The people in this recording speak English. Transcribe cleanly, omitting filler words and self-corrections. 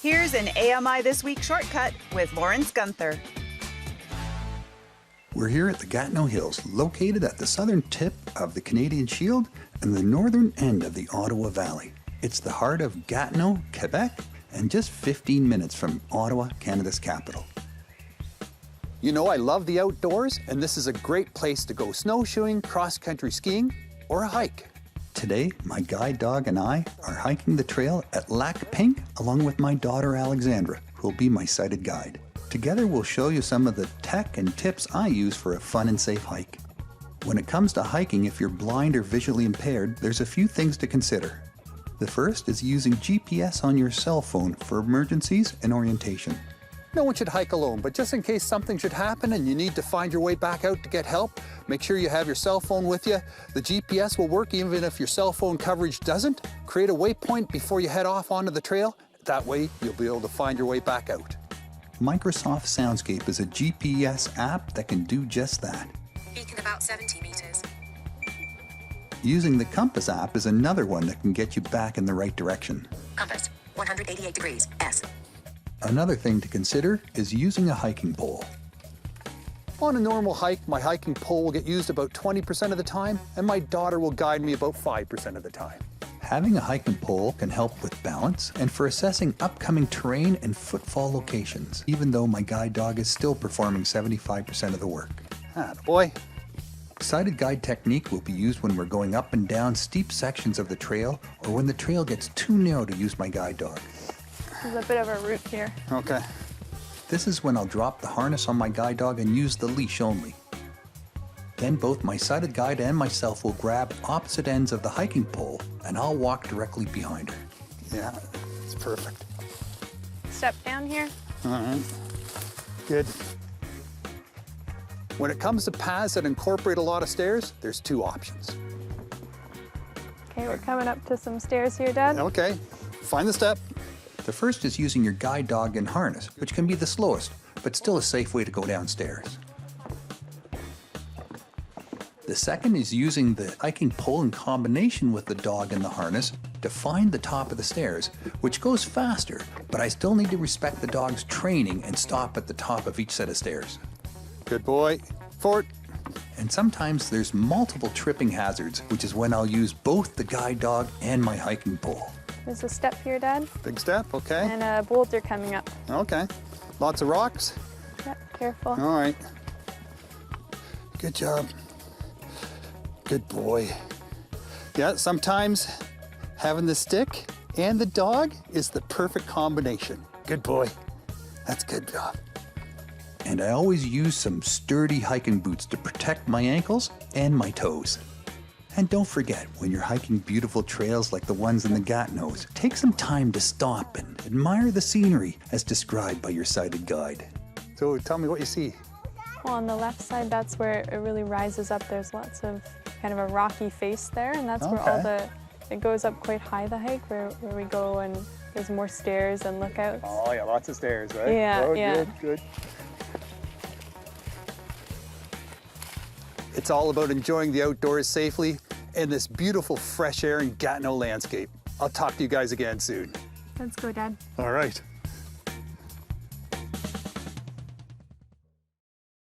Here's an AMI This Week shortcut with Lawrence Gunther. We're here at the Gatineau Hills, located at the southern tip of the Canadian Shield and the northern end of the Ottawa Valley. It's the heart of Gatineau, Quebec, and just 15 minutes from Ottawa, Canada's capital. You know, I love the outdoors, and this is a great place to go snowshoeing, cross-country skiing, or a hike. Today, my guide dog and I are hiking the trail at Lac Pink along with my daughter Alexandra, who will be my sighted guide. Together, we'll show you some of the tech and tips I use for a fun and safe hike. When it comes to hiking, if you're blind or visually impaired, there's a few things to consider. The first is using GPS on your cell phone for emergencies and orientation. No one should hike alone, but just in case something should happen and you need to find your way back out to get help, make sure you have your cell phone with you. The GPS will work even if your cell phone coverage doesn't. Create a waypoint before you head off onto the trail. That way, you'll be able to find your way back out. Microsoft Soundscape is a GPS app that can do just that. Beacon about 70 meters. Using the Compass app is another one that can get you back in the right direction. Compass, 188 degrees, S. Another thing to consider is using a hiking pole. On a normal hike, my hiking pole will get used about 20% of the time, and my daughter will guide me about 5% of the time. Having a hiking pole can help with balance and for assessing upcoming terrain and footfall locations, even though my guide dog is still performing 75% of the work. Attaboy. Sighted guide technique will be used when we're going up and down steep sections of the trail or when the trail gets too narrow to use my guide dog. There's a bit of a route here. Okay. This is when I'll drop the harness on my guide dog and use the leash only. Then both my sighted guide and myself will grab opposite ends of the hiking pole and I'll walk directly behind her. Yeah, it's perfect. Step down here. All right. Good. When it comes to paths that incorporate a lot of stairs, there's two options. Okay, we're coming up to some stairs here, Dad. Okay, find the step. The first is using your guide dog in harness, which can be the slowest, but still a safe way to go downstairs. The second is using the hiking pole in combination with the dog in the harness to find the top of the stairs, which goes faster, but I still need to respect the dog's training and stop at the top of each set of stairs. Good boy. Forward. And sometimes there's multiple tripping hazards, which is when I'll use both the guide dog and my hiking pole. There's a step here, Dad. Big step, okay. And a boulder coming up. Okay. Lots of rocks? Yep, careful. All right. Good job. Good boy. Yeah, sometimes having the stick and the dog is the perfect combination. Good boy. That's good job. And I always use some sturdy hiking boots to protect my ankles and my toes. And don't forget, when you're hiking beautiful trails like the ones in the Gatineaus, take some time to stop and admire the scenery as described by your sighted guide. So tell me what you see. Well, on the left side, that's where it really rises up. There's lots of kind of a rocky face there, and that's where all the, it goes up quite high, the hike, where we go, and there's more stairs and lookouts. Oh yeah, lots of stairs, right? Yeah, oh, yeah. Good. It's all about enjoying the outdoors safely and this beautiful fresh air and Gatineau landscape. I'll talk to you guys again soon. Let's go, Dad. All right.